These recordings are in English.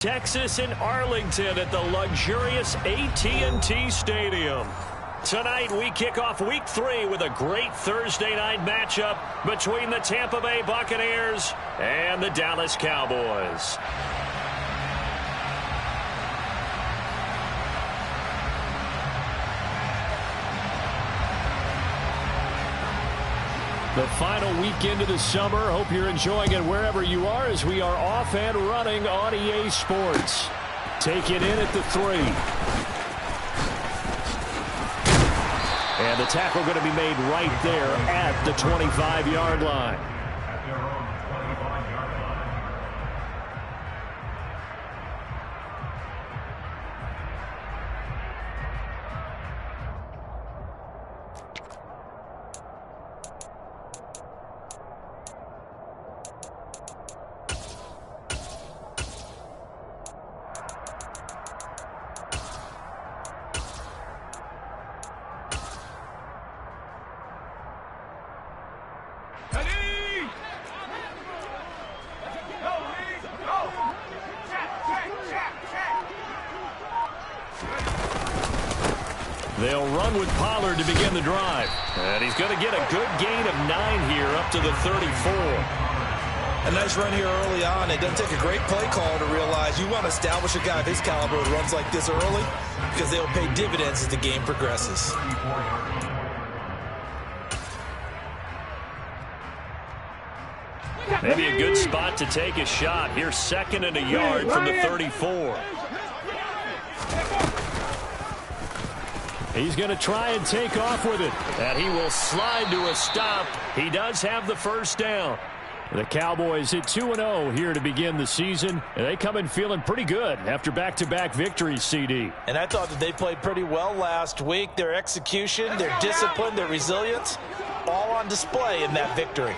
Texas in Arlington at the luxurious AT&T Stadium. Tonight we kick off week 3 with a great Thursday night matchup between the Tampa Bay Buccaneers and the Dallas Cowboys. The final weekend of the summer. Hope you're enjoying it wherever you are as we are off and running on EA Sports. Take it in at the 3. And the tackle going to be made right there at the 25-yard line. They'll run with Pollard to begin the drive. And he's going to get a good gain of 9 here up to the 34. A nice run here early on. It doesn't take a great play call to realize you want to establish a guy of his caliber who runs like this early because they'll pay dividends as the game progresses. Maybe a good spot to take a shot. Here's 2nd and a yard from the 34. He's going to try and take off with it. And he will slide to a stop. He does have the first down. The Cowboys at 2-0 here to begin the season. And they come in feeling pretty good after back-to-back victories, CD. And I thought that they played pretty well last week. Their execution, their discipline, their resilience, all on display in that victory.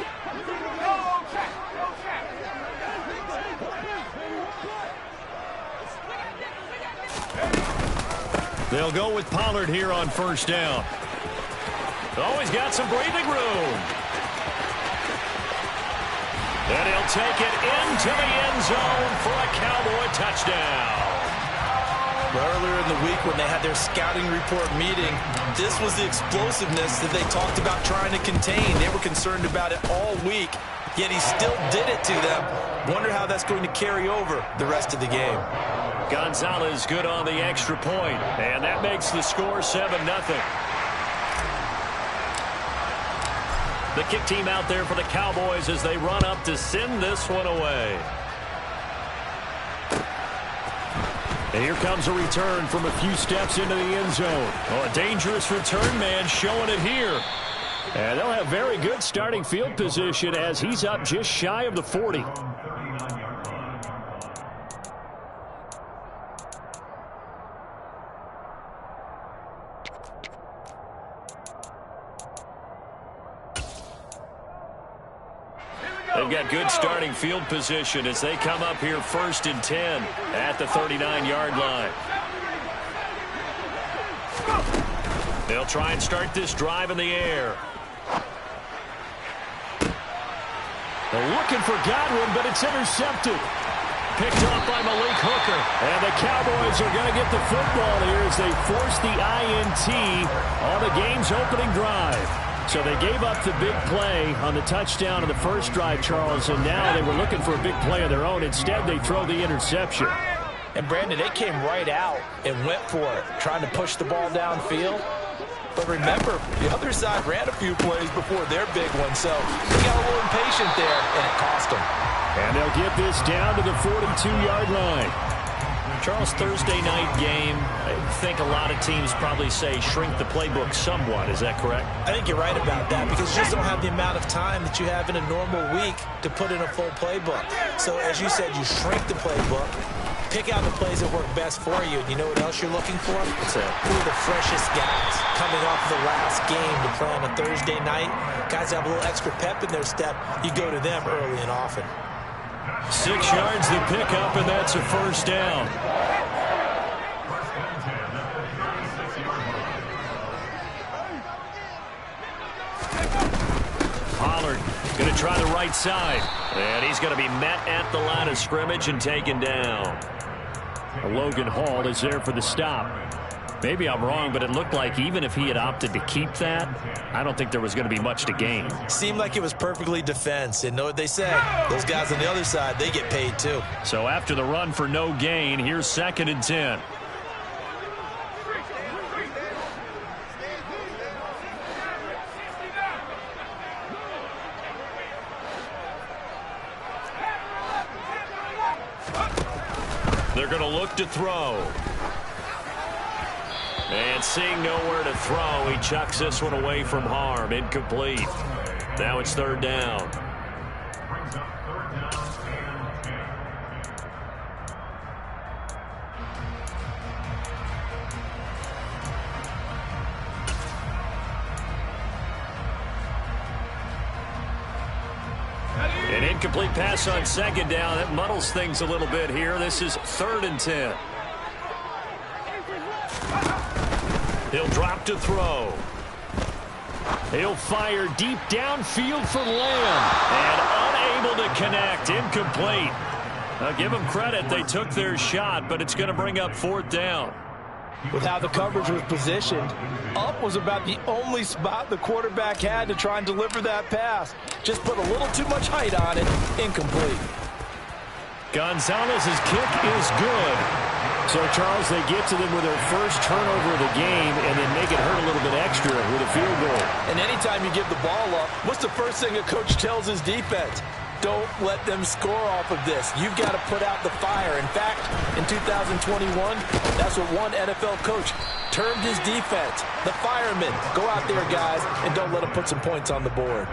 They'll go with Pollard here on first down. Oh, he's got some breathing room. And he'll take it into the end zone for a Cowboy touchdown. Earlier in the week when they had their scouting report meeting, this was the explosiveness that they talked about trying to contain. They were concerned about it all week, yet he still did it to them. Wonder how that's going to carry over the rest of the game. Gonzalez good on the extra point, and that makes the score 7-0. The kick team out there for the Cowboys as they run up to send this one away. And here comes a return from a few steps into the end zone. Oh, a dangerous return man showing it here. And they'll have very good starting field position as he's up just shy of the 40. They've got good starting field position as they come up here 1st and 10 at the 39-yard line. They'll try and start this drive in the air. They're looking for Godwin, but it's intercepted. Picked off by Malik Hooker. And the Cowboys are going to get the football here as they force the INT on the game's opening drive. So they gave up the big play on the touchdown in the first drive, Charles, and now they were looking for a big play of their own. Instead, they throw the interception. And, Brandon, they came right out and went for it, trying to push the ball downfield. But remember, the other side ran a few plays before their big one, so they got a little impatient there, and it cost them. And they'll get this down to the 42-yard line. Charles, Thursday night game, I think a lot of teams probably say shrink the playbook somewhat. Is that correct? I think you're right about that because you just don't have the amount of time that you have in a normal week to put in a full playbook. So, as you said, you shrink the playbook, pick out the plays that work best for you. And you know what else you're looking for? What's that? Who are the freshest guys coming off the last game to play on a Thursday night? Guys have a little extra pep in their step. You go to them early and often. 6 yards the pickup, and that's a first down. Pollard going to try the right side. And he's going to be met at the line of scrimmage and taken down. Logan Hall is there for the stop. Maybe I'm wrong, but it looked like even if he had opted to keep that, I don't think there was going to be much to gain. Seemed like it was perfectly defense. And know what they said? Those guys on the other side, they get paid too. So after the run for no gain, here's 2nd and 10. They're going to look to throw. And seeing nowhere to throw, he chucks this one away from harm. Incomplete. Now it's 3rd down. An incomplete pass on 2nd down. That muddles things a little bit here. This is 3rd and 10. He'll drop to throw. He'll fire deep downfield for Lamb. And unable to connect. Incomplete. Now give them credit. They took their shot, but it's going to bring up 4th down. With how the coverage was positioned, up was about the only spot the quarterback had to try and deliver that pass. Just put a little too much height on it. Incomplete. Gonzalez's kick is good. So, Charles, they get to them with their first turnover of the game and then make it hurt a little bit extra with a field goal. And anytime you give the ball up, what's the first thing a coach tells his defense? Don't let them score off of this. You've got to put out the fire. In fact, in 2021, that's what one NFL coach termed his defense. The firemen. Go out there, guys, and don't let them put some points on the board.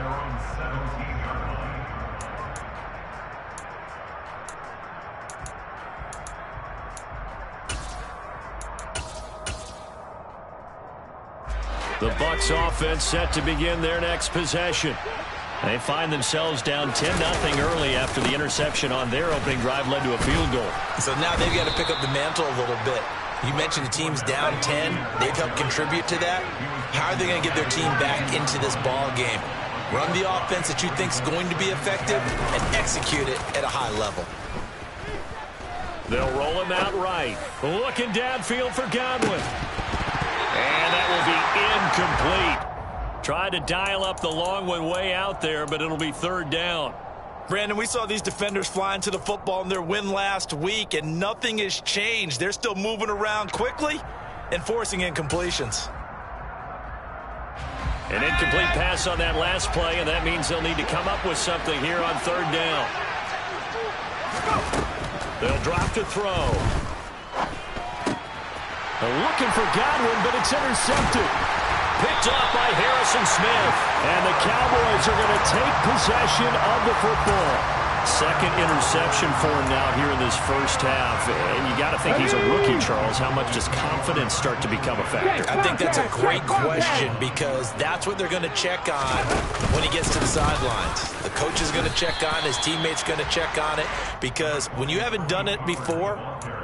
The Bucs offense set to begin their next possession. They find themselves down 10-0 early after the interception on their opening drive led to a field goal. So now they've got to pick up the mantle a little bit. You mentioned the team's down 10. They've helped contribute to that. How are they going to get their team back into this ball game? Run the offense that you think is going to be effective and execute it at a high level. They'll roll him out right. Looking downfield for Godwin. And that will be incomplete. Tried to dial up the long one way out there, but it'll be 3rd down. Brandon, we saw these defenders flying to the football in their win last week, and nothing has changed. They're still moving around quickly and forcing incompletions. An incomplete pass on that last play, and that means they'll need to come up with something here on 3rd down. They'll drop to throw. They're looking for Godwin, but it's intercepted. Picked off by Harrison Smith. And the Cowboys are going to take possession of the football. 2nd interception for him now here in this first half. And you got to think he's a rookie, Charles. How much does confidence start to become a factor? I think that's a great question because that's what they're going to check on when he gets to the sidelines. The coach is going to check on, his teammates going to check on it, because when you haven't done it before,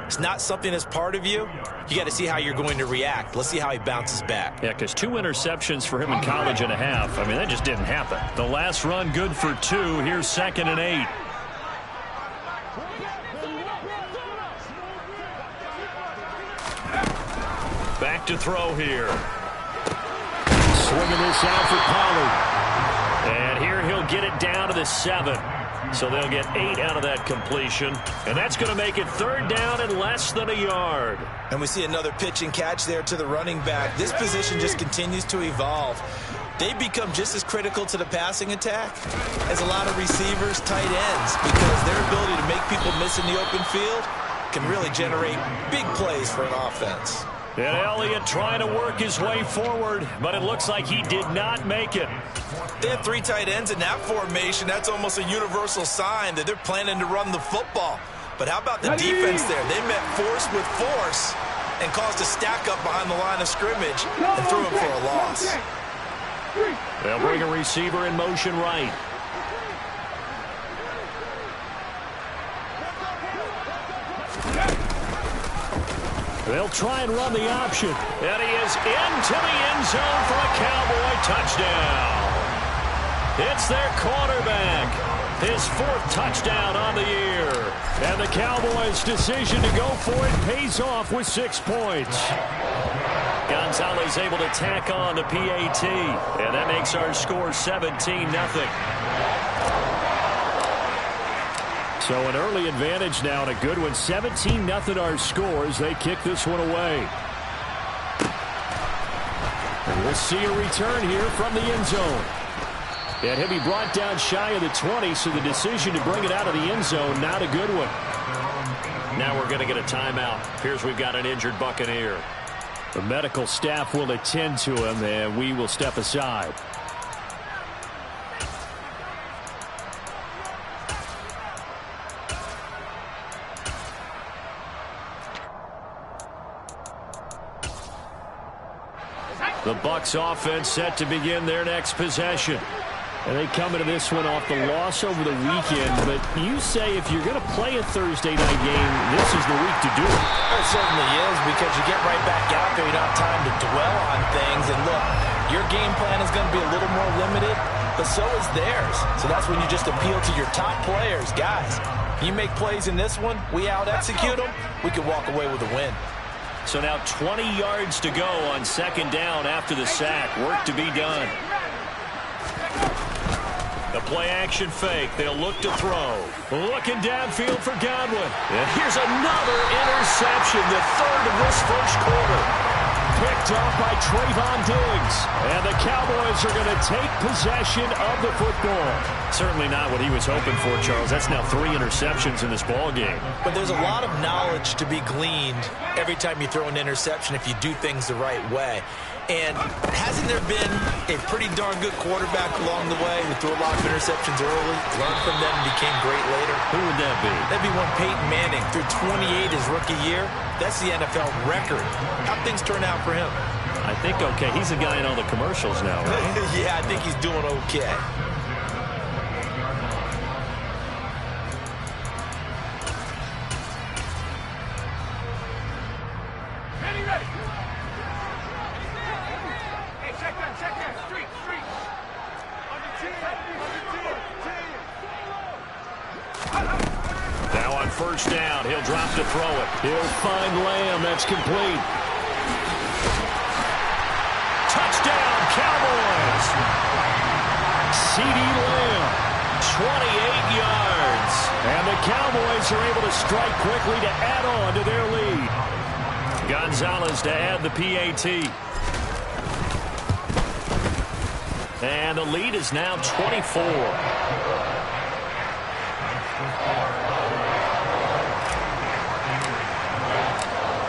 it's not something that's part of you. You got to see how you're going to react. Let's see how he bounces back. Yeah, because 2 interceptions for him in college and a half. I mean, that just didn't happen. The last run good for 2. Here's 2nd and 8. Back to throw here. Swinging this out for Pollard. And here he'll get it down to the 7. So they'll get 8 out of that completion. And that's going to make it 3rd down and less than a yard. And we see another pitch and catch there to the running back. This position just continues to evolve. They become just as critical to the passing attack as a lot of receivers, tight ends, because their ability to make people miss in the open field can really generate big plays for an offense. And Elliott trying to work his way forward, but it looks like he did not make it. They have 3 tight ends in that formation. That's almost a universal sign that they're planning to run the football. But how about the defense there? They met force with force and caused a stack up behind the line of scrimmage and threw him for a loss. They'll bring a receiver in motion right. They'll try and run the option. And he is into the end zone for a Cowboy touchdown. It's their quarterback. His 4th touchdown on the year. And the Cowboys' decision to go for it pays off with 6 points. Gonzalez able to tack on the PAT. And that makes our score 17-0. So an early advantage now and a good one. 17-0 our scores. They kick this one away. And we'll see a return here from the end zone. And he'll be brought down shy of the 20, so the decision to bring it out of the end zone, not a good one. Now we're going to get a timeout. Appears we've got an injured Buccaneer. The medical staff will attend to him, and we will step aside. The Bucs offense set to begin their next possession. And they come into this one off the loss over the weekend. But you say if you're going to play a Thursday night game, this is the week to do it. It certainly is, because you get right back out there. You don't have time to dwell on things. And look, your game plan is going to be a little more limited, but so is theirs. So that's when you just appeal to your top players. Guys, you make plays in this one, we out-execute them, we can walk away with a win. So now 20 yards to go on second down after the sack. Work to be done. The play-action fake. They'll look to throw. Looking downfield for Godwin. And here's another interception, the third of this first quarter. Picked up by Trayvon Diggs. And the Cowboys are going to take possession of the football. Certainly not what he was hoping for, Charles. That's now 3 interceptions in this ball game. But there's a lot of knowledge to be gleaned every time you throw an interception if you do things the right way. And hasn't there been a pretty darn good quarterback along the way who threw a lot of interceptions early, learned from them, and became great later? Who would that be? That'd be one Peyton Manning. Threw 28 his rookie year. That's the NFL record. How'd things turn out for him? I think okay. He's a guy in all the commercials now, right? Yeah, I think he's doing okay. First down. He'll drop to throw it. He'll find Lamb. That's complete. Touchdown, Cowboys. CeeDee Lamb, 28 yards. And the Cowboys are able to strike quickly to add on to their lead. Gonzalez to add the PAT. And the lead is now 24.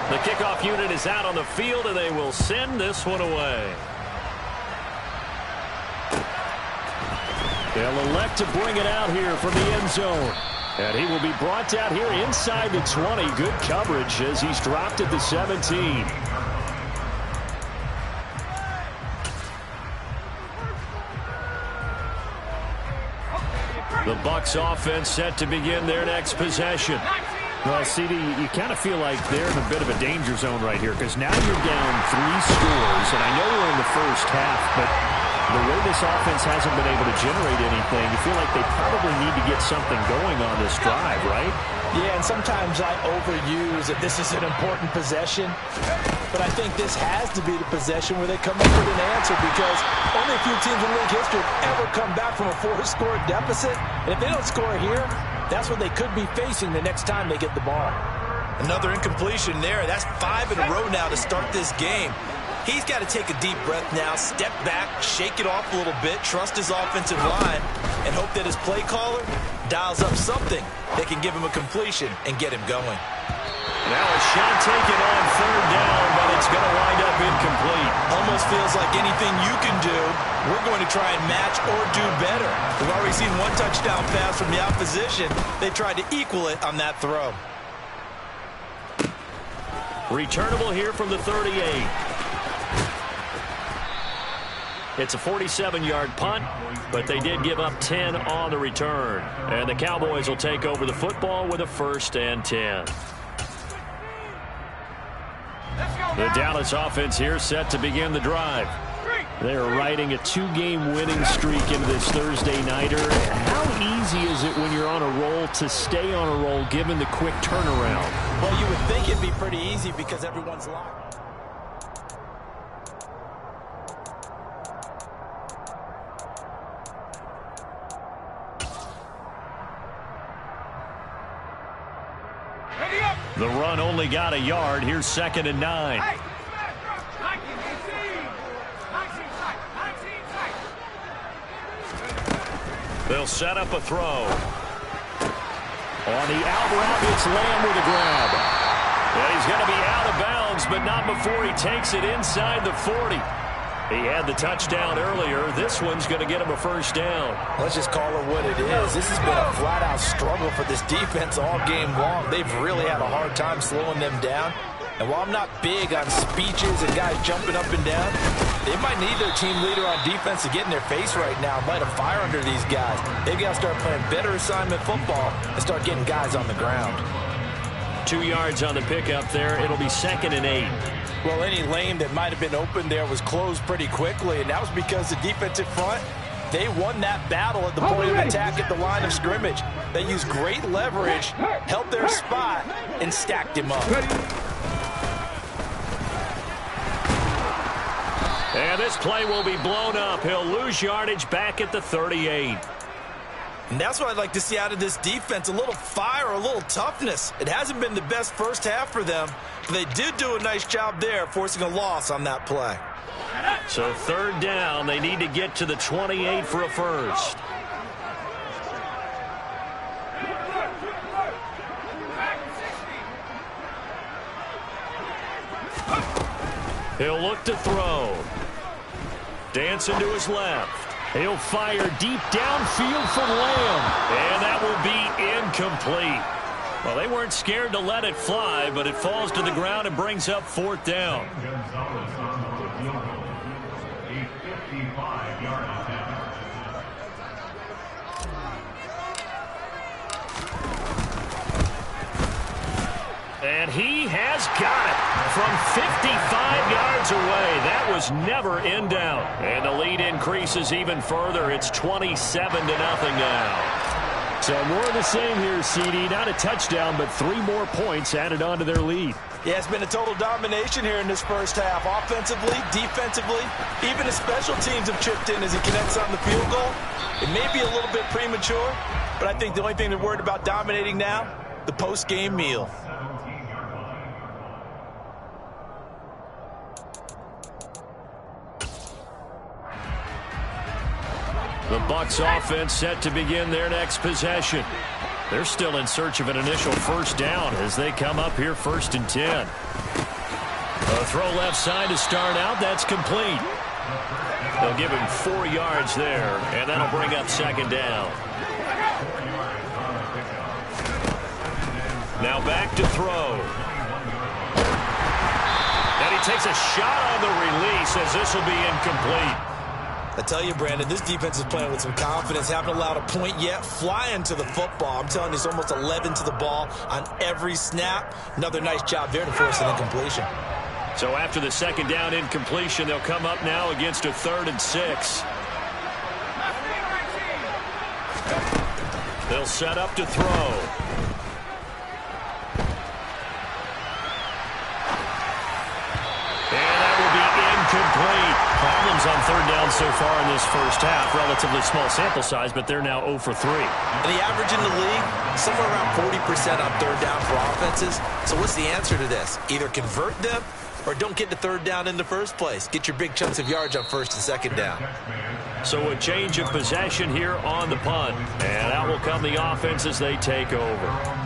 The kickoff unit is out on the field, and they will send this one away. They'll elect to bring it out here from the end zone. And he will be brought down here inside the 20. Good coverage as he's dropped at the 17. The Bucs offense set to begin their next possession. Well, CD, you kind of feel like they're in a bit of a danger zone right here, because now you're down 3 scores, and I know we're in the first half, but the way this offense hasn't been able to generate anything, you feel like they probably need to get something going on this drive, right? Yeah, and sometimes I overuse that this is an important possession, but I think this has to be the possession where they come up with an answer, because only a few teams in league history have ever come back from a 4-score deficit, and if they don't score here, that's what they could be facing the next time they get the ball. Another incompletion there. That's 5 in a row now to start this game. He's got to take a deep breath now, step back, shake it off a little bit, trust his offensive line, and hope that his play caller dials up something that can give him a completion and get him going. Now a shot taken on third down, but it's going to wind up incomplete. Almost feels like anything you can do, we're going to try and match or do better. We've already seen 1 touchdown pass from the opposition. They tried to equal it on that throw. Returnable here from the 38. It's a 47-yard punt, but they did give up 10 on the return. And the Cowboys will take over the football with a 1st and 10. The Dallas offense here set to begin the drive. They are riding a 2-game winning streak into this Thursday nighter. How easy is it when you're on a roll to stay on a roll given the quick turnaround? Well, you would think it'd be pretty easy because everyone's locked. The run only got a yard. Here's 2nd and 9. They'll set up a throw. On the out route, it's Lamb with a grab. And he's going to be out of bounds, but not before he takes it inside the 40. He had the touchdown earlier. This one's going to get him a first down. Let's just call it what it is. This has been a flat-out struggle for this defense all game long. They've really had a hard time slowing them down. And while I'm not big on speeches and guys jumping up and down, they might need their team leader on defense to get in their face right now and light a fire under these guys. They've got to start playing better assignment football and start getting guys on the ground. 2 yards on the pickup there. It'll be 2nd and 8. Well, any lane that might have been open there was closed pretty quickly, and that was because the defensive front, they won that battle at the point of attack at the line of scrimmage. They used great leverage, held their spot, and stacked him up. And this play will be blown up. He'll lose yardage back at the 38. And that's what I'd like to see out of this defense, a little fire, a little toughness. It hasn't been the best first half for them, but they did do a nice job there, forcing a loss on that play. So 3rd down, they need to get to the 28 for a first. He'll look to throw. Dancing to his left. He'll fire deep downfield for Lamb. And that will be incomplete. Well, they weren't scared to let it fly, but it falls to the ground and brings up 4th down. And he has got it from 55 yards away. That was never in doubt. And the lead increases even further. It's 27-0 now. So more of the same here, CD. Not a touchdown, but 3 more points added on to their lead. Yeah, it's been a total domination here in this first half. Offensively, defensively, even the special teams have chipped in as he connects on the field goal. It may be a little bit premature, but I think the only thing they're worried about dominating now, the post-game meal. The Bucs offense set to begin their next possession. They're still in search of an initial first down as they come up here 1st and 10. A throw left side to start out. That's complete. They'll give him 4 yards there, and that'll bring up 2nd down. Now back to throw. And he takes a shot on the release as this will be incomplete. I tell you, Brandon, this defense is playing with some confidence. Haven't allowed a point yet. Flying to the football. I'm telling you, it's almost 11 to the ball on every snap. Another nice job there to force an incompletion. So after the 2nd down incompletion, they'll come up now against a 3rd and 6. They'll set up to throw. Incomplete. Problems on 3rd down so far in this first half. Relatively small sample size, but they're now 0 for 3. And the average in the league, somewhere around 40% on 3rd down for offenses. So what's the answer to this? Either convert them or don't get to 3rd down in the first place. Get your big chunks of yards on 1st and 2nd down. So a change of possession here on the punt. And out will come the offense as they take over.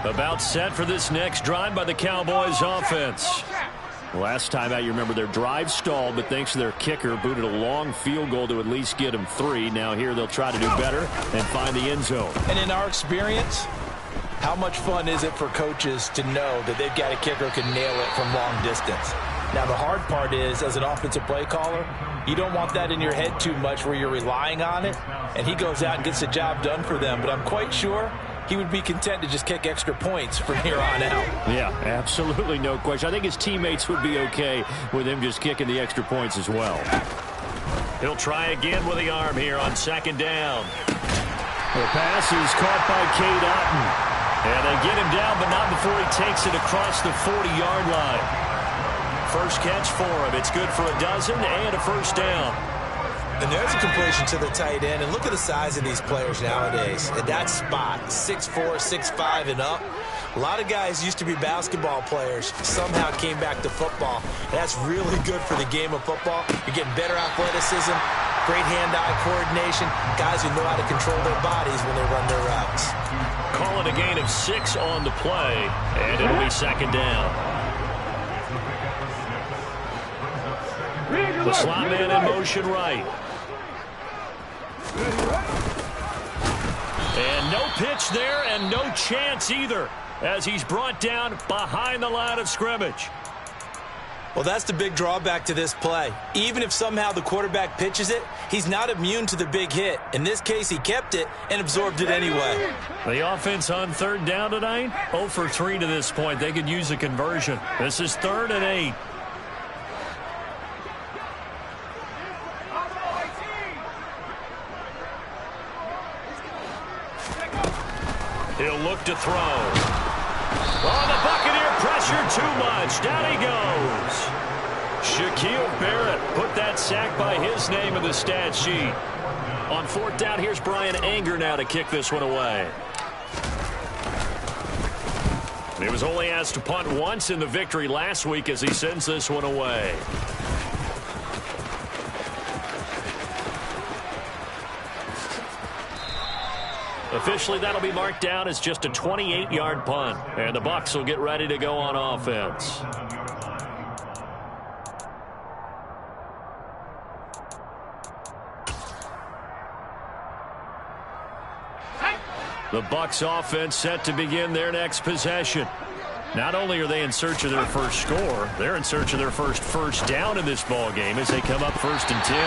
About set for this next drive by the Cowboys offense. Last time out, you remember their drive stalled, but thanks to their kicker, booted a long field goal to at least get them 3. Now here they'll try to do better and find the end zone. And in our experience, how much fun is it for coaches to know that they've got a kicker who can nail it from long distance? Now the hard part is, as an offensive play caller, you don't want that in your head too much where you're relying on it, and he goes out and gets the job done for them. But I'm quite sure he would be content to just kick extra points from here on out. Yeah, absolutely no question. I think his teammates would be okay with him just kicking the extra points as well. He'll try again with the arm here on second down. The pass is caught by Cade Otton. And they get him down, but not before he takes it across the 40-yard line. First catch for him. It's good for a dozen and a first down. And there's a completion to the tight end. And look at the size of these players nowadays. At that spot, 6'4", 6'5", and up. A lot of guys used to be basketball players, somehow came back to football. That's really good for the game of football. You're getting better athleticism, great hand-eye coordination, guys who know how to control their bodies when they run their routes. Call it a gain of 6 on the play, and it'll be second down. The slot man in motion right. And no pitch there and no chance either, as he's brought down behind the line of scrimmage. Well, that's the big drawback to this play. Even if somehow the quarterback pitches it, he's not immune to the big hit. In this case, he kept it and absorbed it anyway. The offense on third down tonight, 0 for 3 to this point. They could use a conversion. This is 3rd and 8. He'll look to throw. Oh, the Buccaneer pressure too much. Down he goes. Shaquille Barrett put that sack by his name in the stat sheet. On 4th down, here's Brian Anger now to kick this one away. He was only asked to punt once in the victory last week as he sends this one away. Officially, that'll be marked down as just a 28-yard punt. And the Bucs will get ready to go on offense. The Bucs offense set to begin their next possession. Not only are they in search of their first score, they're in search of their first down in this ball game as they come up 1st and 10.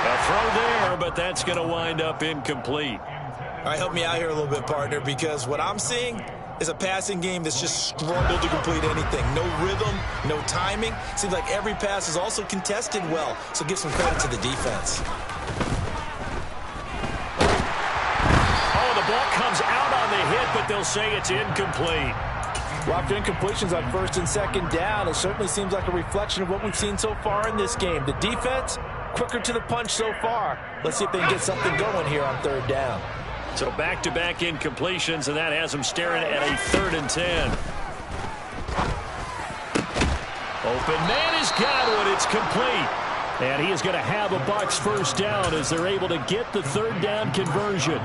A throw there, but that's going to wind up incomplete. All right, help me out here a little bit, partner, because what I'm seeing is a passing game that's just struggled to complete anything. No rhythm, no timing. Seems like every pass is also contested well, so give some credit to the defense. Oh, the ball comes out on the hit, but they'll say it's incomplete. Well, after incompletions on 1st and 2nd down, it certainly seems like a reflection of what we've seen so far in this game. The defense, quicker to the punch so far. Let's see if they can get something going here on 3rd down. So back-to-back incompletions, and that has them staring at a 3rd and 10. Open man is Godwin. It's complete. And he is going to have a Bucs first down as they're able to get the 3rd down conversion.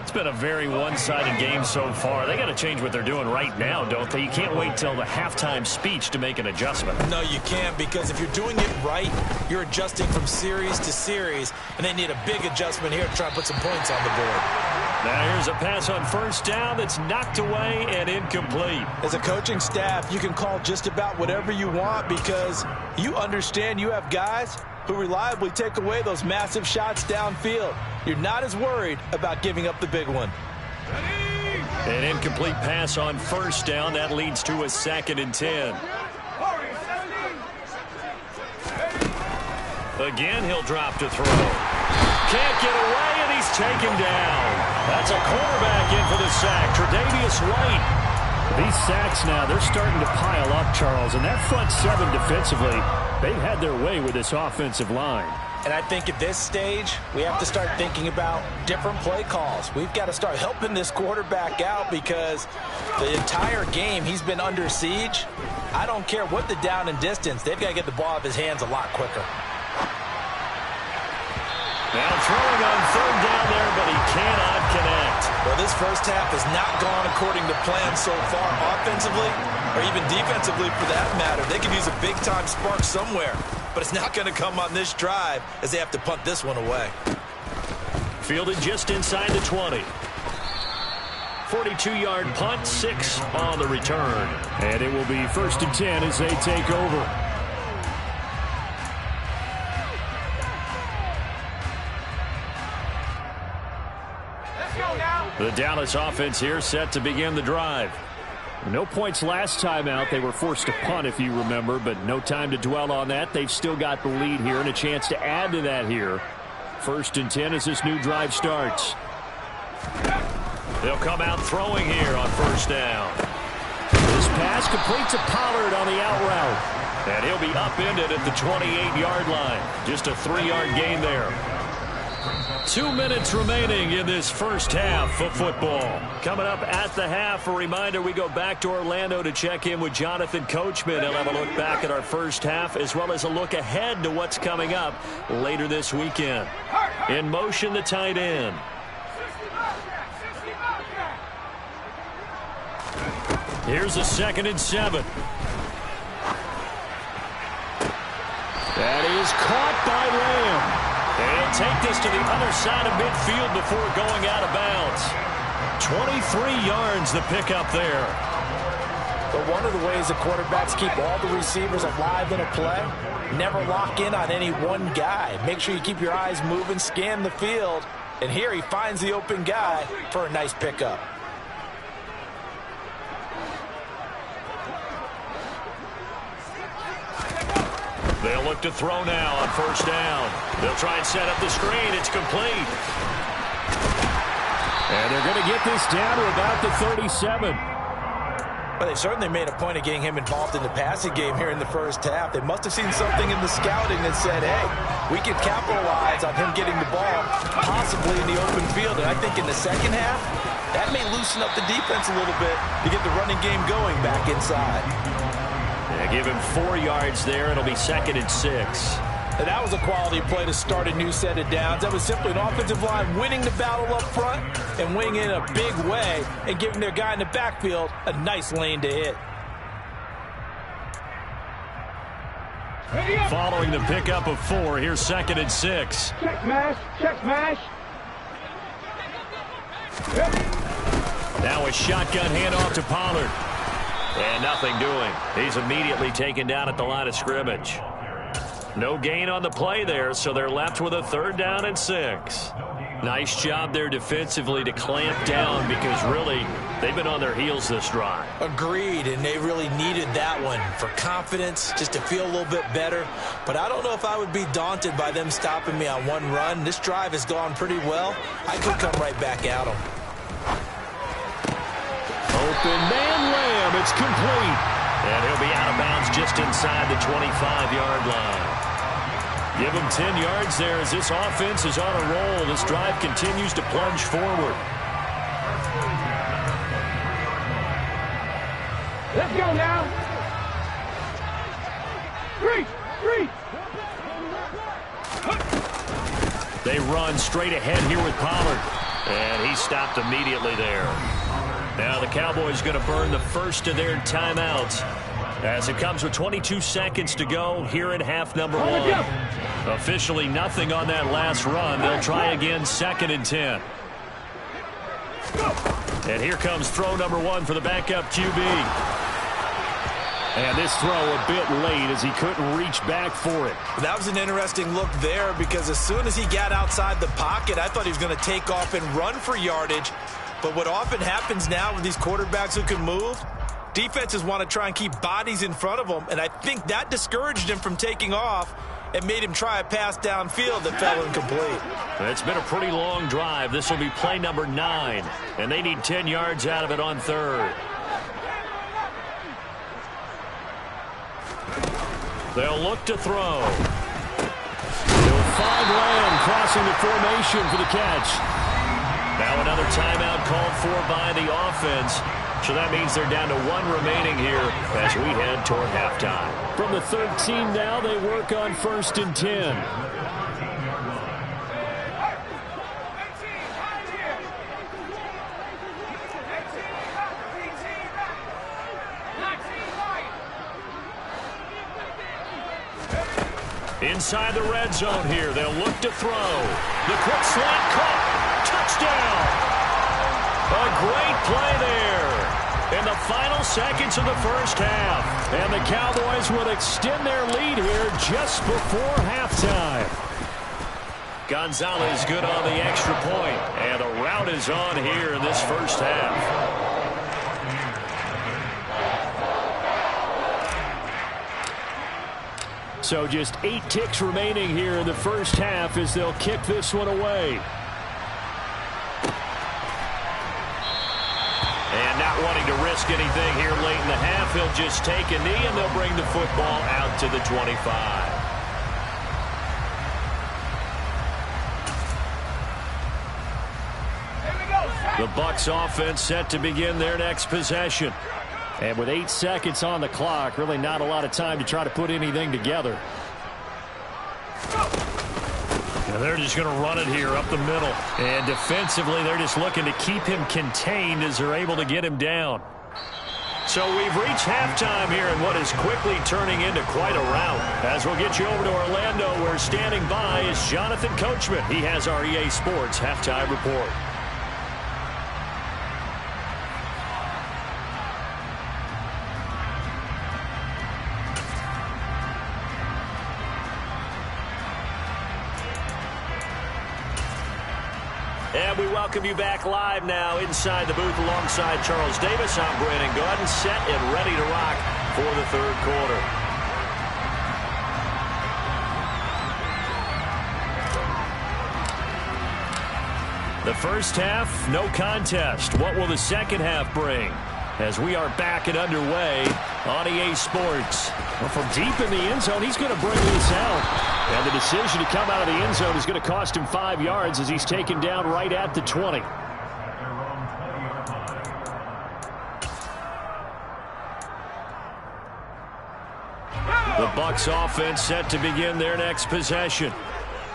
It's been a very one-sided game so far. They got to change what they're doing right now, don't they? You can't wait till the halftime speech to make an adjustment. No, you can't, because if you're doing it right, you're adjusting from series to series, and they need a big adjustment here to try and put some points on the board. Now here's a pass on 1st down that's knocked away and incomplete. As a coaching staff, you can call just about whatever you want because you understand you have guys who reliably take away those massive shots downfield. You're not as worried about giving up the big one. An incomplete pass on 1st down. That leads to a 2nd and 10. Again, he'll drop to throw. Can't get away, and he's taken down. That's a quarterback in for the sack, Tre'Davious White. These sacks now, they're starting to pile up, Charles, and that front 7 defensively, they've had their way with this offensive line. And I think at this stage, we have to start thinking about different play calls. We've got to start helping this quarterback out because the entire game he's been under siege. I don't care what the down and distance, they've got to get the ball out of his hands a lot quicker. Now throwing on 3rd down there, but he cannot connect. Well, this first half has not gone according to plan so far offensively or even defensively for that matter. They could use a big-time spark somewhere, but it's not going to come on this drive as they have to punt this one away. Fielded just inside the 20. 42-yard punt, 6 on the return. And it will be 1st and 10 as they take over. The Dallas offense here set to begin the drive. No points last time out. They were forced to punt, if you remember, but no time to dwell on that. They've still got the lead here and a chance to add to that here. 1st and 10 as this new drive starts. They'll come out throwing here on 1st down. This pass complete to Pollard on the out route. And he'll be upended at the 28-yard line. Just a 3-yard gain there. 2 minutes remaining in this first half of football. Coming up at the half, a reminder, we go back to Orlando to check in with Jonathan Coachman. He'll have a look back at our first half as well as a look ahead to what's coming up later this weekend. In motion, the tight end. Here's a 2nd and 7. That is caught by Lamb. They'll take this to the other side of midfield before going out of bounds. 23 yards the pickup there. But one of the ways the quarterbacks keep all the receivers alive in a play, never lock in on any one guy. Make sure you keep your eyes moving, scan the field. And here he finds the open guy for a nice pickup. They'll look to throw now on 1st down. They'll try and set up the screen. It's complete. And they're going to get this down to about the 37. Well, they certainly made a point of getting him involved in the passing game here in the first half. They must have seen something in the scouting that said, hey, we can capitalize on him getting the ball, possibly in the open field. And I think in the second half, that may loosen up the defense a little bit to get the running game going back inside. Yeah, give him 4 yards there. It'll be 2nd and 6. And that was a quality play to start a new set of downs. That was simply an offensive line winning the battle up front and winning in a big way and giving their guy in the backfield a nice lane to hit. Following the pickup of 4, here's 2nd and 6. Check smash, check smash. Now a shotgun handoff to Pollard. And nothing doing. He's immediately taken down at the line of scrimmage. No gain on the play there, so they're left with a 3rd down and 6. Nice job there defensively to clamp down because really they've been on their heels this drive. Agreed, and they really needed that one for confidence, just to feel a little bit better. But I don't know if I would be daunted by them stopping me on one run. This drive has gone pretty well. I could come right back at them. Open man Lamb, it's complete. And he'll be out of bounds just inside the 25-yard line. Give him 10 yards there as this offense is on a roll. This drive continues to plunge forward. Let's go now. 3. They run straight ahead here with Pollard. And he stopped immediately there. Now the Cowboys going to burn the first of their timeouts as it comes with 22 seconds to go here in half number 1. Officially nothing on that last run. They'll try again, 2nd and 10. And here comes throw number 1 for the backup QB. And this throw a bit late as he couldn't reach back for it. That was an interesting look there because as soon as he got outside the pocket, I thought he was going to take off and run for yardage. But what often happens now with these quarterbacks who can move, defenses want to try and keep bodies in front of them, and I think that discouraged him from taking off and made him try a pass downfield that fell incomplete. It's been a pretty long drive. This will be play number 9, and they need 10 yards out of it on 3rd. They'll look to throw. They'll find Lamb crossing the formation for the catch. Now another timeout called for by the offense. So that means they're down to 1 remaining here as we head toward halftime. From the 13 now, they work on 1st and 10. Inside the red zone here, they'll look to throw. The quick slant caught. Touchdown! A great play there in the final seconds of the first half. And the Cowboys will extend their lead here just before halftime. Gonzalez good on the extra point. And the rout is on here in this first half. So just 8 ticks remaining here in the first half as they'll kick this one away. And not wanting to risk anything here late in the half, he'll just take a knee and they'll bring the football out to the 25. The Bucs offense set to begin their next possession. And with 8 seconds on the clock, really not a lot of time to try to put anything together. And they're just going to run it here up the middle. And defensively, they're just looking to keep him contained as they're able to get him down. So we've reached halftime here in what is quickly turning into quite a rout. As we'll get you over to Orlando, where standing by is Jonathan Coachman. He has our EA Sports halftime report. And we welcome you back live now inside the booth alongside Charles Davis. I'm Brandon Gaudin, set and ready to rock for the third quarter. The first half, no contest. What will the second half bring? As we are back and underway on EA Sports. Well, from deep in the end zone, he's going to bring this out. And the decision to come out of the end zone is going to cost him 5 yards as he's taken down right at the 20. The Bucs offense set to begin their next possession.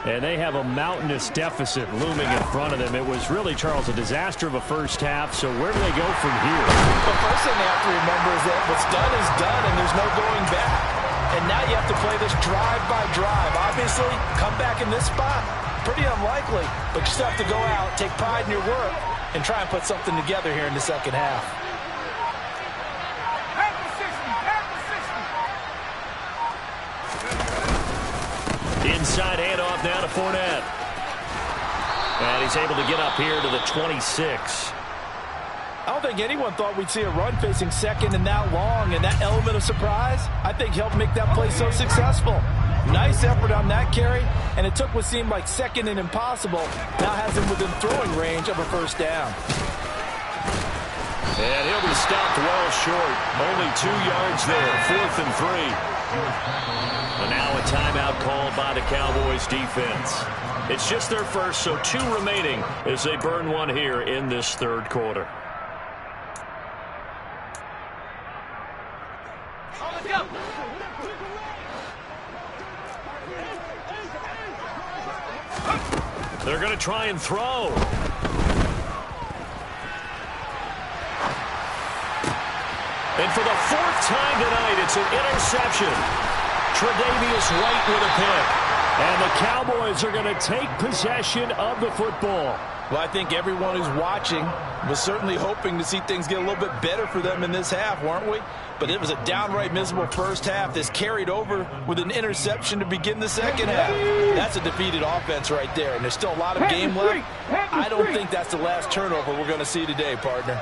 And they have a mountainous deficit looming in front of them. It was really, Charles, a disaster of a first half. So where do they go from here? The first thing they have to remember is that what's done is done, and there's no going back. And now you have to play this drive by drive. Obviously, come back in this spot, pretty unlikely. But you still have to go out, take pride in your work, and try and put something together here in the second half. Inside handoff now to Fournette. And he's able to get up here to the 26. I don't think anyone thought we'd see a run facing second and that long, and that element of surprise, I think, helped make that play so successful. Nice effort on that carry, and it took what seemed like second and impossible. Now has him within throwing range of a first down. And he'll be stopped well short. Only 2 yards there, 4th and 3. And now a timeout called by the Cowboys defense. It's just their first, so 2 remaining as they burn one here in this third quarter. They're going to try and throw. And for the 4th time tonight, it's an interception. Tre'Davious White with a pick. And the Cowboys are going to take possession of the football. Well, I think everyone who's watching was certainly hoping to see things get a little bit better for them in this half, weren't we? But it was a downright miserable first half. This carried over with an interception to begin the second half. That's a defeated offense right there, and there's still a lot of game left. I don't think that's the last turnover we're going to see today, partner.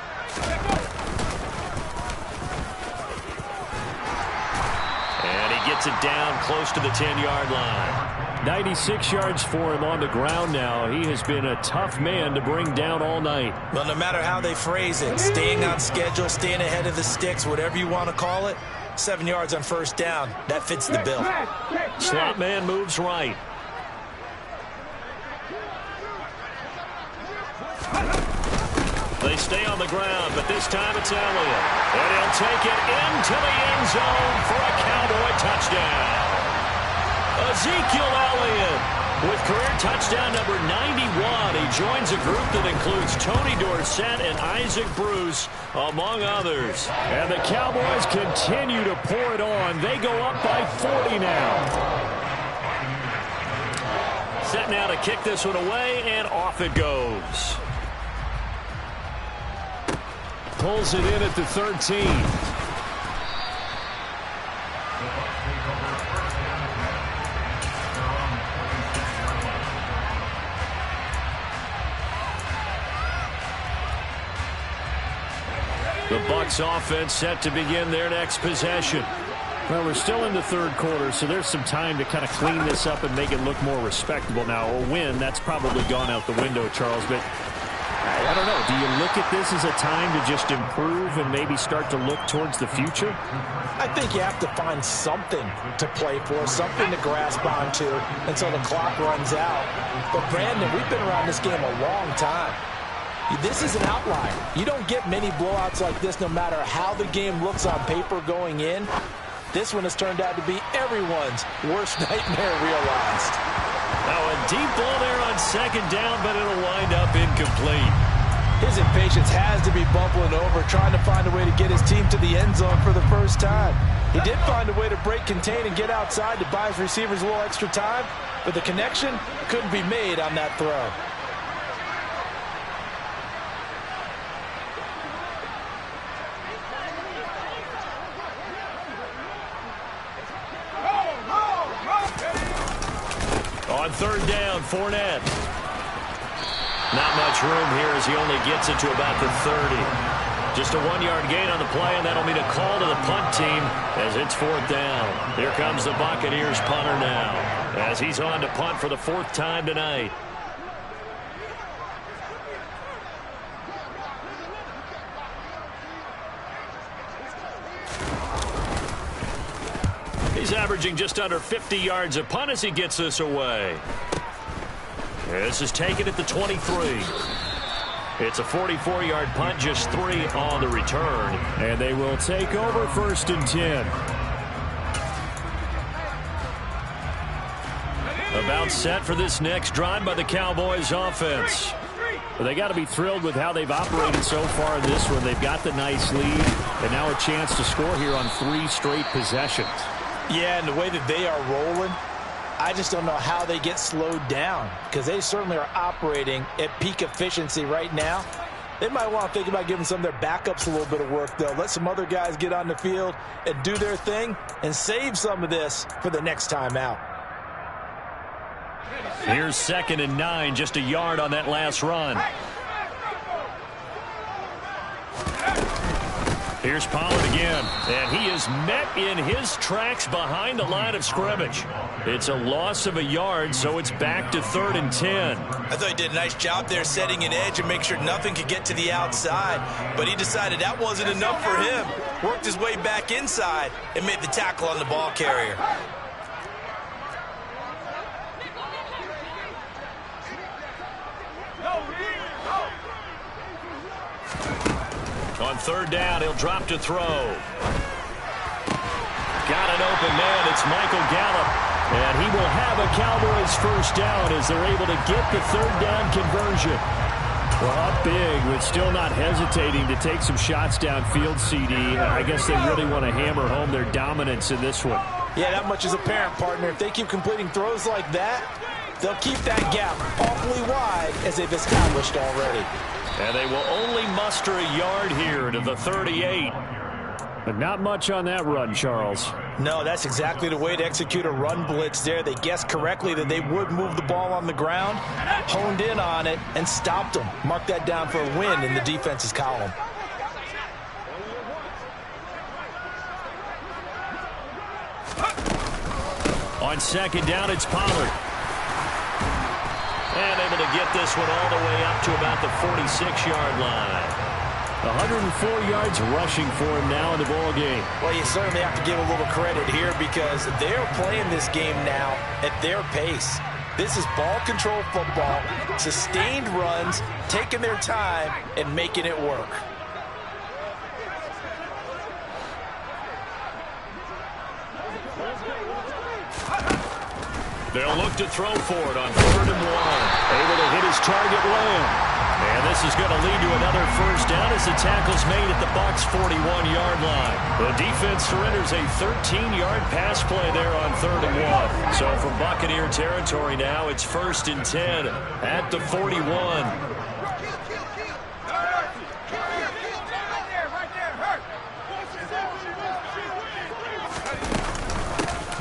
And he gets it down close to the 10-yard line. 96 yards for him on the ground now. He has been a tough man to bring down all night. Well, no matter how they phrase it, staying on schedule, staying ahead of the sticks, whatever you want to call it, 7 yards on first down, that fits the bill. Slot man moves right. They stay on the ground, but this time it's Elliott. And he'll take it into the end zone for a Cowboy touchdown. Ezekiel Elliott with career touchdown number 91. He joins a group that includes Tony Dorsett and Isaac Bruce, among others. And the Cowboys continue to pour it on. They go up by 40 now. Set now to kick this one away, and off it goes. Pulls it in at the 13. Bucs offense set to begin their next possession. Well, we're still in the third quarter, so there's some time to kind of clean this up and make it look more respectable. Now, a win, that's probably gone out the window, Charles, but I don't know. Do you look at this as a time to just improve and maybe start to look towards the future? I think you have to find something to play for, something to grasp onto until the clock runs out. But, Brandon, we've been around this game a long time. This is an outlier. You don't get many blowouts like this no matter how the game looks on paper going in. This one has turned out to be everyone's worst nightmare realized. Now a deep ball there on second down, but it'll wind up incomplete. His impatience has to be bubbling over, trying to find a way to get his team to the end zone for the first time. He did find a way to break contain and get outside to buy his receivers a little extra time, but the connection couldn't be made on that throw. On third down, Fournette. Not much room here as he only gets it to about the 30. Just a 1-yard gain on the play, and that'll mean a call to the punt team as it's fourth down. Here comes the Buccaneers punter now as he's on to punt for the 4th time tonight. He's averaging just under 50 yards a punt as he gets this away. This is taken at the 23. It's a 44-yard punt, just 3 on the return. And they will take over 1st and 10. About set for this next drive by the Cowboys offense. Well, they got to be thrilled with how they've operated so far in this one. They've got the nice lead, and now a chance to score here on 3 straight possessions. Yeah, and the way that they are rolling, I just don't know how they get slowed down because they certainly are operating at peak efficiency right now. They might want to think about giving some of their backups a little bit of work, though. Let some other guys get on the field and do their thing and save some of this for the next time out. Here's 2nd and 9, just a yard on that last run. Here's Pollard again, and he is met in his tracks behind the line of scrimmage. It's a loss of a yard, so it's back to 3rd and 10. I thought he did a nice job there setting an edge and make sure nothing could get to the outside, but he decided that wasn't enough for him. Worked his way back inside and made the tackle on the ball carrier. On 3rd down, he'll drop to throw. Got an open man. It's Michael Gallup. And he will have a Cowboys 1st down as they're able to get the 3rd down conversion. Well, up big, but still not hesitating to take some shots downfield, CD. I guess they really want to hammer home their dominance in this one. Yeah, that much is apparent, partner. If they keep completing throws like that, they'll keep that gap awfully wide as they've established already. And they will only muster a yard here to the 38. But not much on that run, Charles. No, that's exactly the way to execute a run blitz there. They guessed correctly that they would move the ball on the ground, honed in on it, and stopped them. Mark that down for a win in the defense's column. On 2nd down, it's Pollard. And able to get this one all the way up to about the 46-yard line. 104 yards rushing for him now in the ball game. Well, you certainly have to give a little credit here because they're playing this game now at their pace. This is ball control football, sustained runs, taking their time and making it work. They'll look to throw for it on 3rd and 1. Able to hit his target Lamb. And this is going to lead to another 1st down as the tackle's made at the Bucs' 41-yard line. The defense surrenders a 13-yard pass play there on 3rd and 1. So from Buccaneer territory now, it's 1st and 10 at the 41.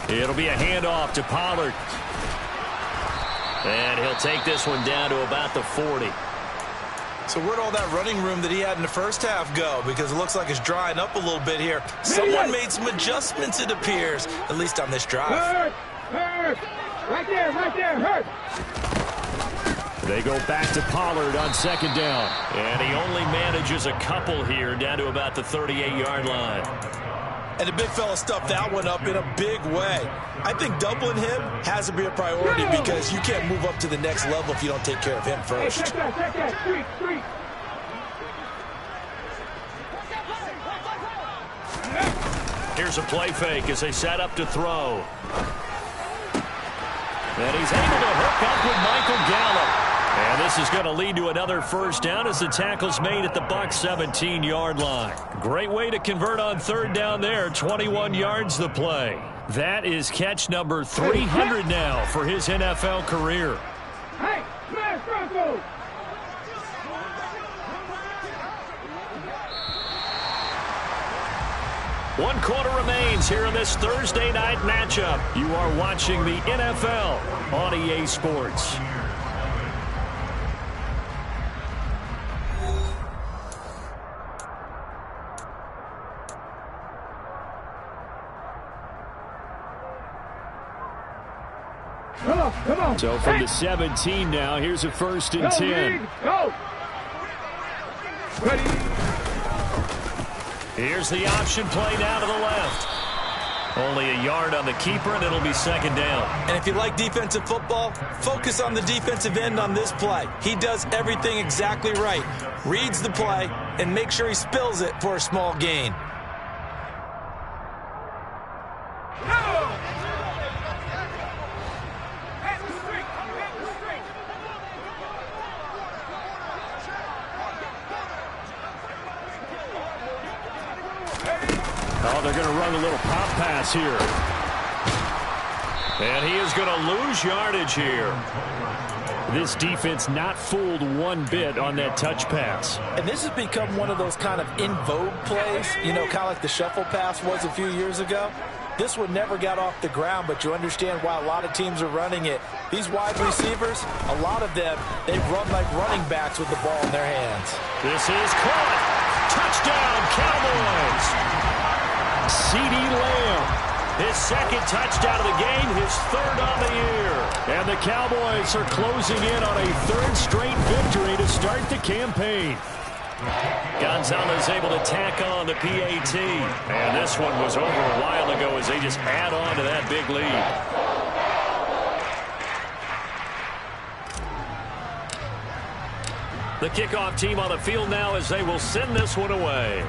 It'll be a handoff to Pollard. And he'll take this one down to about the 40. So where'd all that running room that he had in the first half go? Because it looks like it's drying up a little bit here. Someone made some adjustments, it appears, at least on this drive. Hurt! Right there, hurt! They go back to Pollard on second down. And he only manages a couple here down to about the 38-yard line. And the big fella stuffed that one up in a big way. I think doubling him has to be a priority because you can't move up to the next level if you don't take care of him first. Check that. Street. Here's a play fake as they set up to throw. And he's able to hook up with Michael Gallup. And this is going to lead to another first down as the tackle's made at the Bucs 17-yard line. Great way to convert on third down there. 21 yards the play. That is catch number 300 now for his NFL career. Hey, smash Bronco! One quarter remains here in this Thursday night matchup. You are watching the NFL on EA Sports. Come on. So from the 17 now, here's a first and 10. Go! Ready? Here's the option play now to the left. Only a yard on the keeper, and it'll be second down. And if you like defensive football, focus on the defensive end on this play. He does everything exactly right. Reads the play and make sure he spills it for a small gain. Oh, they're going to run a little pop pass here. And he is going to lose yardage here. This defense not fooled one bit on that touch pass. And this has become one of those kind of in vogue plays, you know, kind of like the shuffle pass was a few years ago. This one never got off the ground, but you understand why a lot of teams are running it. These wide receivers, a lot of them, they run like running backs with the ball in their hands. This is caught. Touchdown, Cowboys. CeeDee Lamb, his second touchdown of the game, his third on the year. And the Cowboys are closing in on a third straight victory to start the campaign. Gonzalez able to tack on the PAT. And this one was over a while ago as they just add on to that big lead. The kickoff team on the field now as they will send this one away.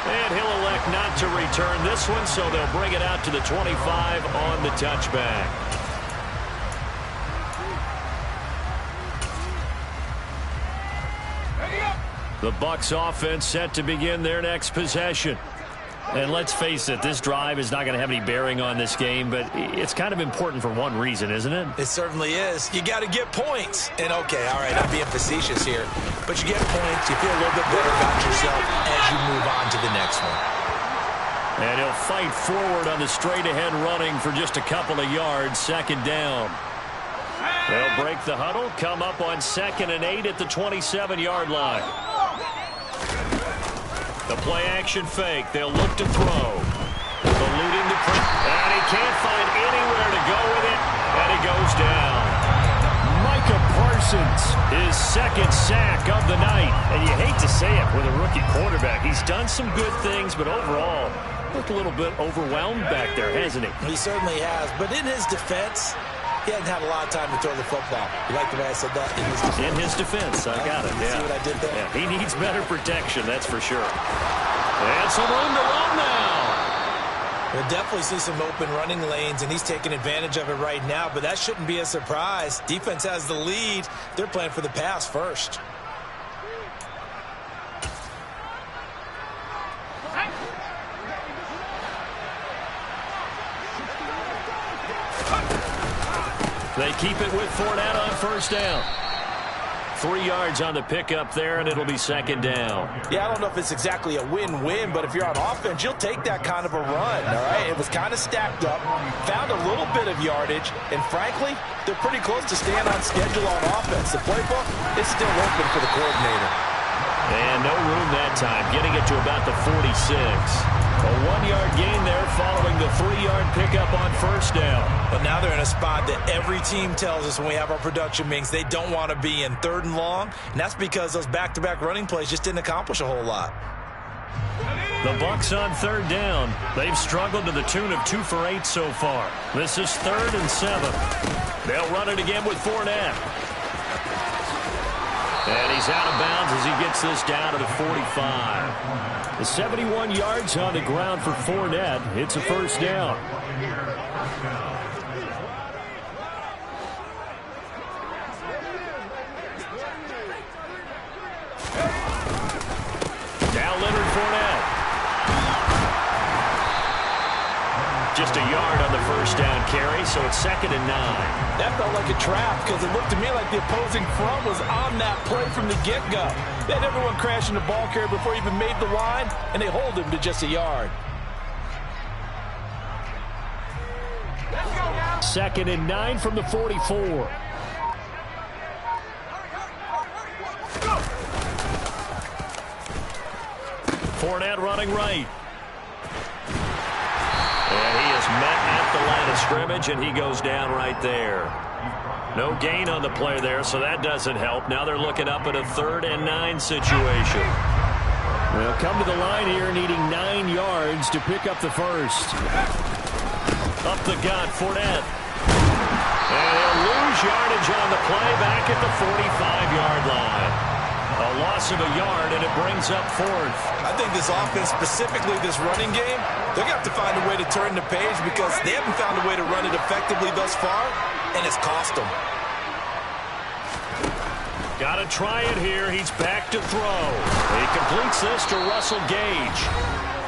And he'll elect not to return this one, so they'll bring it out to the 25 on the touchback. The Bucs offense set to begin their next possession. And let's face it, this drive is not going to have any bearing on this game, but it's kind of important for one reason, isn't it? It certainly is. You got to get points. And, okay, all right, I'm being facetious here. But you get points, you feel a little bit better about yourself as you move on to the next one. And he'll fight forward on the straight-ahead running for just a couple of yards, second down. They'll break the huddle, come up on 2nd and 8 at the 27-yard line. The play-action fake. They'll look to throw. Eluding the press. And he can't find anywhere to go with it. And he goes down. Micah Parsons, his second sack of the night. And you hate to say it with a rookie quarterback. He's done some good things, but overall, looked a little bit overwhelmed back there, hasn't he? He certainly has. But in his defense, he hasn't had a lot of time to throw the football. You like the way I said that? In his defense, I got it. See what I did there? Yeah, he needs better protection, that's for sure. And some room to run now. We'll definitely see some open running lanes, and he's taking advantage of it right now, but that shouldn't be a surprise. Defense has the lead. They're playing for the pass first. They keep it with Fournette on first down. 3 yards on the pickup there, and it'll be second down. Yeah, I don't know if it's exactly a win-win, but if you're on offense, you'll take that kind of a run, all right? It was kind of stacked up, found a little bit of yardage, and frankly, they're pretty close to staying on schedule on offense. The playbook is still open for the coordinator. And no room that time, getting it to about the 46. A 1-yard gain there following the 3-yard pickup on first down. But now they're in a spot that every team tells us when we have our production meetings they don't want to be in, 3rd and long. And that's because those back-to-back running plays just didn't accomplish a whole lot. The Bucs on 3rd down. They've struggled to the tune of 2 for 8 so far. This is 3rd and 7. They'll run it again with Fournette. And he's out of bounds as he gets this down to the 45. The 71 yards on the ground for Fournette. It's a first down. Now Leonard Fournette. Just a yard on the first down carry, so it's 2nd and 9. That felt like a trap because it looked to me like the opposing front was on that play from the get-go. They had everyone crashing the ball carrier before he even made the line, and they hold him to just a yard. 2nd and 9 from the 44. Fournette running right. And he is met at the line of scrimmage, and he goes down right there. No gain on the play there, so that doesn't help. Now they're looking up at a 3rd and 9 situation. They'll come to the line here needing 9 yards to pick up the first. Up the gut, Fournette. And he'll lose yardage on the play back at the 45-yard line. A loss of a yard, and it brings up 4th. I think this offense, specifically this running game, they're going to have to find a way to turn the page because they haven't found a way to run it effectively thus far, and it's cost them. Got to try it here. He's back to throw. He completes this to Russell Gage.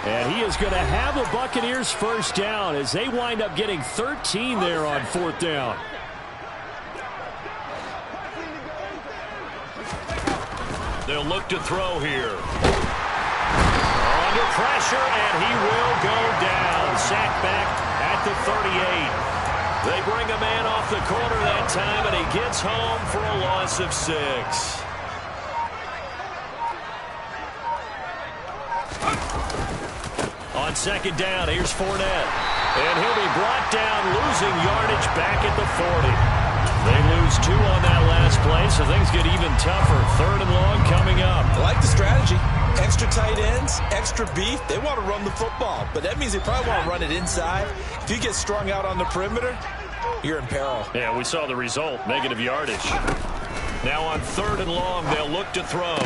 And he is going to have the Buccaneers first down as they wind up getting 13 there on 4th down. They'll look to throw here. Under pressure, and he will go down. Sacked back at the 38. They bring a man off the corner that time, and he gets home for a loss of 6. On 2nd down, here's Fournette. And he'll be brought down, losing yardage back at the 40. They lose 2 on that last play, so things get even tougher. 3rd and long coming up. I like the strategy. Extra tight ends, extra beef. They want to run the football, but that means they probably want to run it inside. If you get strung out on the perimeter, you're in peril. Yeah, we saw the result, negative yardage. Now on 3rd and long, they'll look to throw.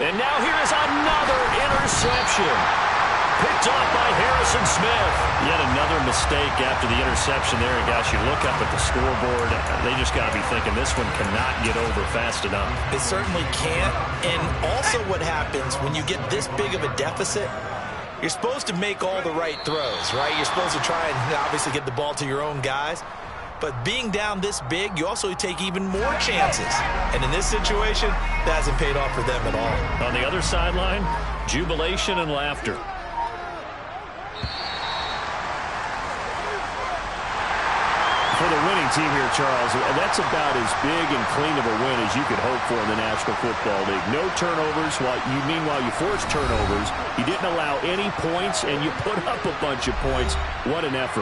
And now here is another interception. Picked off by Harrison Smith. Yet another mistake after the interception there. And guys, you look up at the scoreboard, they just got to be thinking this one cannot get over fast enough. It certainly can't. And also what happens when you get this big of a deficit, you're supposed to make all the right throws, right? You're supposed to try and obviously get the ball to your own guys. But being down this big, you also take even more chances. And in this situation, that hasn't paid off for them at all. On the other sideline, jubilation and laughter. For the winning team here, Charles, that's about as big and clean of a win as you could hope for in the National Football League. No turnovers. Meanwhile, you forced turnovers. You didn't allow any points, and you put up a bunch of points. What an effort.